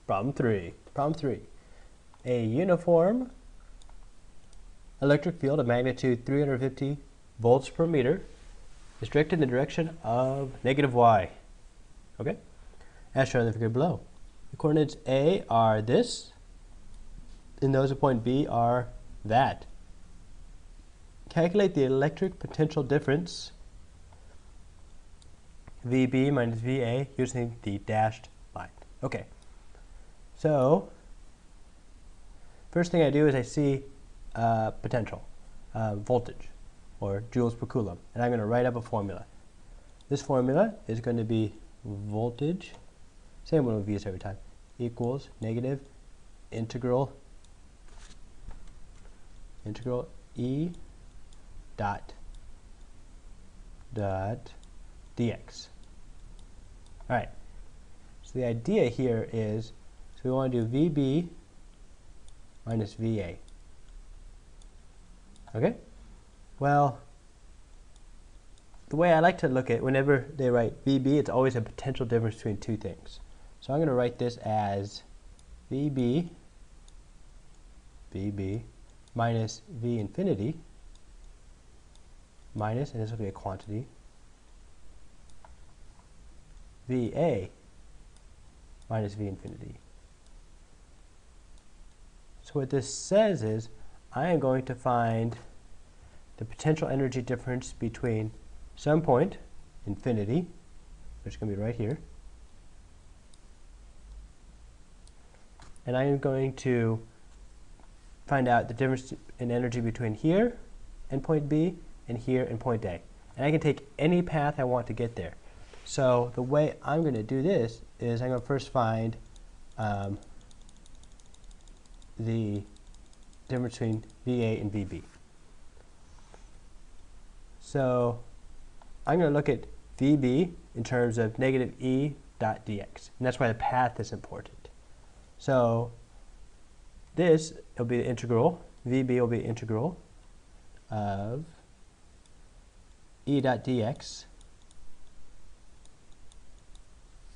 Problem 3. Problem 3. A uniform electric field of magnitude 350 volts per meter is directed in the direction of negative y. Okay? As shown in the figure below. The coordinates A are this, and those at point B are that. Calculate the electric potential difference VB minus VA using the dashed line. Okay, so first thing I do is I see potential, voltage, or joules per coulomb, and I'm going to write up a formula. This formula is going to be voltage, same one we've used every time, equals negative integral E dot dx. All right, so the idea here is, so we want to do VB minus VA. Okay? Well, the way I like to look at it, whenever they write VB, it's always a potential difference between two things. So I'm going to write this as VB minus V infinity minus, and this will be a quantity, VA minus V infinity. So what this says is I am going to find the potential energy difference between some point, infinity, which is going to be right here, and I am going to find out the difference in energy between here and point B and here and point A. And I can take any path I want to get there. So the way I'm going to do this is I'm going to first find the difference between VA and VB. So I'm going to look at VB in terms of negative E dot dx, and that's why the path is important. So this will be the integral, VB will be integral of E dot dx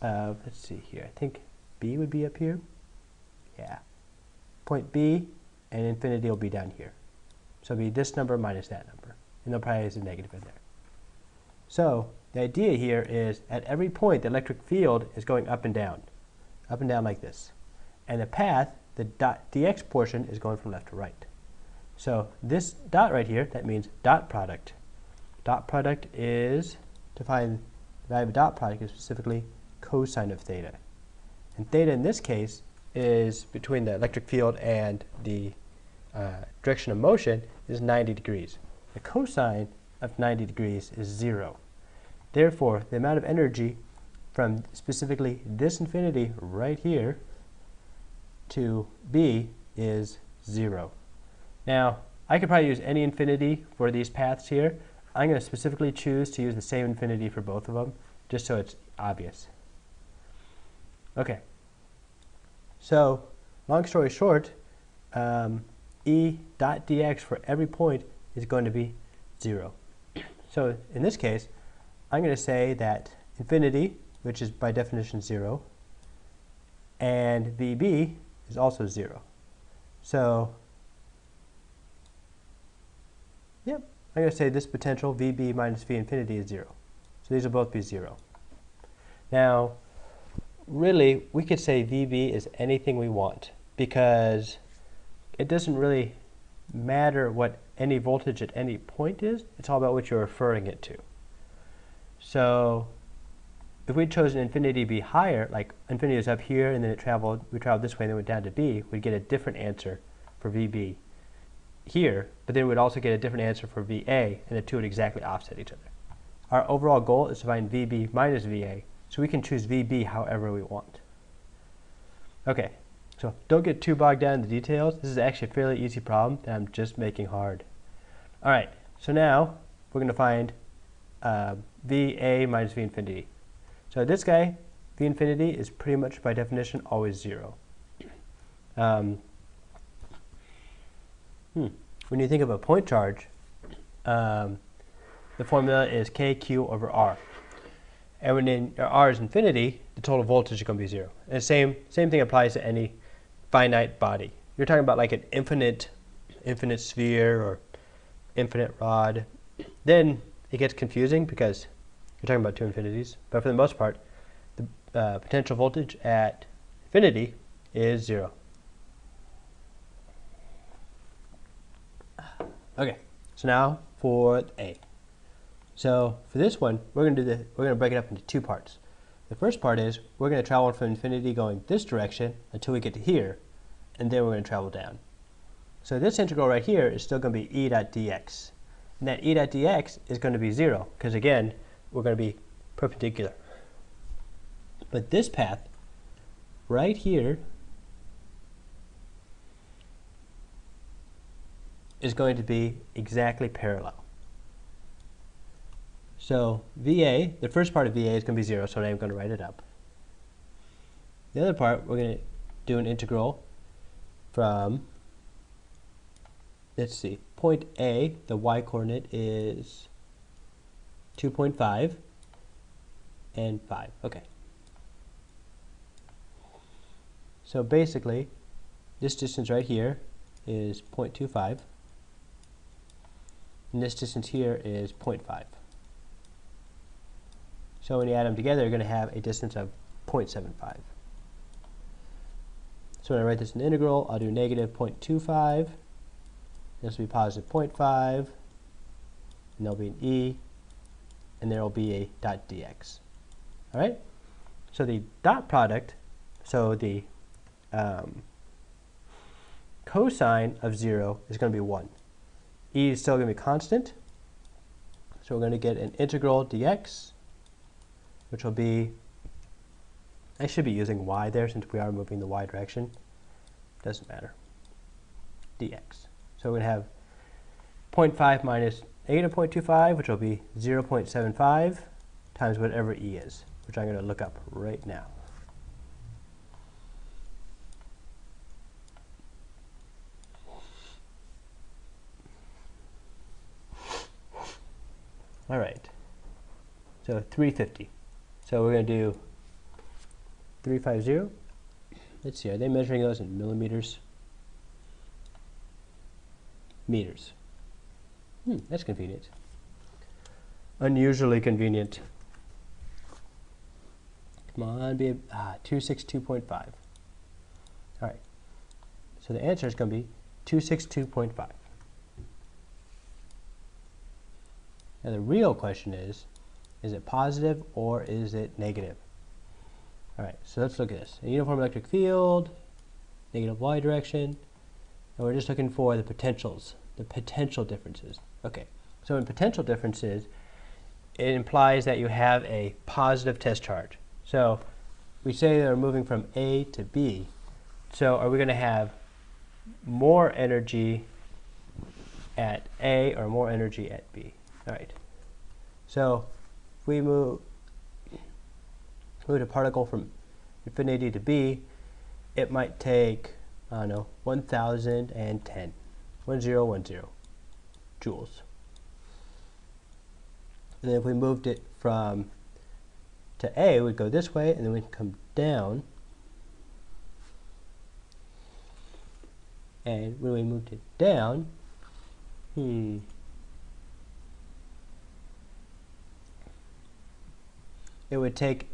of, let's see here, I think B would be up here. Yeah. Point B and infinity will be down here. So it'll be this number minus that number. And there probably is a negative in there. So the idea here is at every point the electric field is going up and down like this. And the path, the dot dx portion, is going from left to right. So this dot right here, that means dot product. Dot product is, to find the value of dot product, is specifically cosine of theta. And theta in this case is between the electric field and the direction of motion is 90 degrees. The cosine of 90 degrees is 0. Therefore, the amount of energy from specifically this infinity right here to B is 0. Now, I could probably use any infinity for these paths here. I'm going to specifically choose to use the same infinity for both of them, just so it's obvious. Okay. So, long story short, E dot dx for every point is going to be 0. So, in this case, I'm going to say that infinity, which is by definition 0, and VB is also 0. So, yep, I'm going to say this potential, VB minus V infinity, is 0. So these will both be 0. Now, really, we could say VB is anything we want, because it doesn't really matter what any voltage at any point is. It's all about what you're referring it to. So if we'd chosen infinity to be higher, like infinity is up here and then we traveled this way and then went down to B, we'd get a different answer for VB here, but then we'd also get a different answer for VA, and the two would exactly offset each other. Our overall goal is to find VB minus VA, so we can choose VB however we want. Okay, so don't get too bogged down in the details. This is actually a fairly easy problem that I'm just making hard. All right, so now we're going to find VA minus V infinity. So this guy, V infinity, is pretty much by definition always 0. When you think of a point charge, the formula is KQ over R. And when R is infinity, the total voltage is going to be 0. And the same thing applies to any finite body. You're talking about like an infinite sphere or infinite rod. Then it gets confusing because you're talking about two infinities. But for the most part, the potential voltage at infinity is 0. Okay, so now for A. So for this one, we're going to break it up into two parts. The first part is we're going to travel from infinity going this direction until we get to here, and then we're going to travel down. So this integral right here is still going to be e dot dx. And that e dot dx is going to be 0, because again, we're going to be perpendicular. But this path right here is going to be exactly parallel. So VA, the first part of VA is going to be 0, so I'm going to write it up. The other part, we're going to do an integral from, let's see, point A, the y-coordinate is 2.5 and 5. Okay. So basically, this distance right here is 0.25. And this distance here is 0.5. So when you add them together, you're going to have a distance of 0.75. So when I write this in integral, I'll do negative 0.25. This will be positive 0.5. And there'll be an e. And there will be a dot dx. All right? So the dot product, so the cosine of 0 is going to be 1. E is still going to be constant. So we're going to get an integral dx, which will be, I should be using y there since we are moving the y direction. Doesn't matter. Dx. So we're going to have 0.5 minus negative 0.25, which will be 0.75 times whatever e is, which I'm going to look up right now. All right, so 350. So we're going to do 350. Let's see, are they measuring those in millimeters? Meters. That's convenient. Unusually convenient. Come on, be 262.5. All right, so the answer is going to be 262.5. Now the real question is it positive or is it negative? All right, so let's look at this. A uniform electric field, negative y direction, and we're just looking for the potentials, the potential differences. Okay, so in potential differences, it implies that you have a positive test charge. So we say they're moving from A to B. So are we going to have more energy at A or more energy at B? All right. So if we move a particle from infinity to B, it might take, I don't know, 1,010, 1010 joules. And then if we moved it from to A, we'd go this way, and then we'd come down. And when we moved it down, it would take,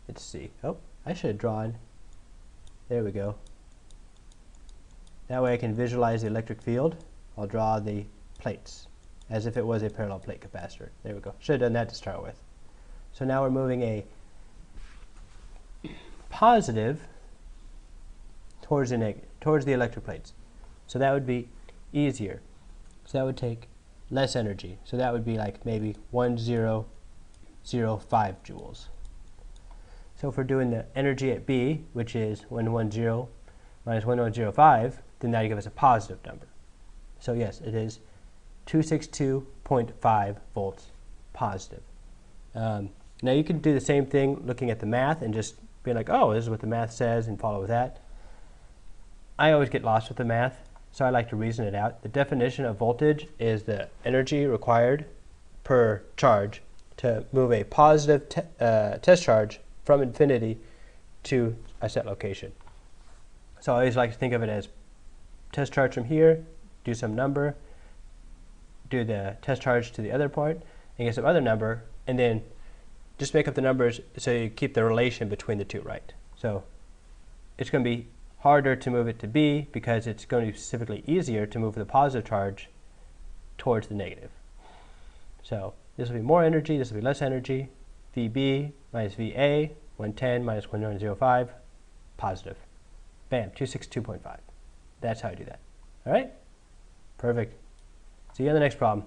let's see, oh, I should have drawn, there we go. That way I can visualize the electric field. I'll draw the plates as if it was a parallel plate capacitor. There we go. Should have done that to start with. So now we're moving a positive towards the negative, towards the electric plates. So that would be easier. So that would take less energy. So that would be like maybe 1005 joules. So if we're doing the energy at B, which is 110 minus 1105, then that would give us a positive number. So yes, it is 262.5 volts positive. Now you can do the same thing looking at the math and just be like, oh, this is what the math says, and follow with that. I always get lost with the math, so I like to reason it out. The definition of voltage is the energy required per charge to move a positive test charge from infinity to a set location. So I always like to think of it as test charge from here, do some number, do the test charge to the other point, and get some other number, and then just make up the numbers so you keep the relation between the two right. So it's going to be harder to move it to B because it's going to be specifically easier to move the positive charge towards the negative. So this will be more energy, this will be less energy. VB minus VA, 110 minus 1105, positive. Bam, 262.5. That's how I do that. All right? Perfect. See you on the next problem.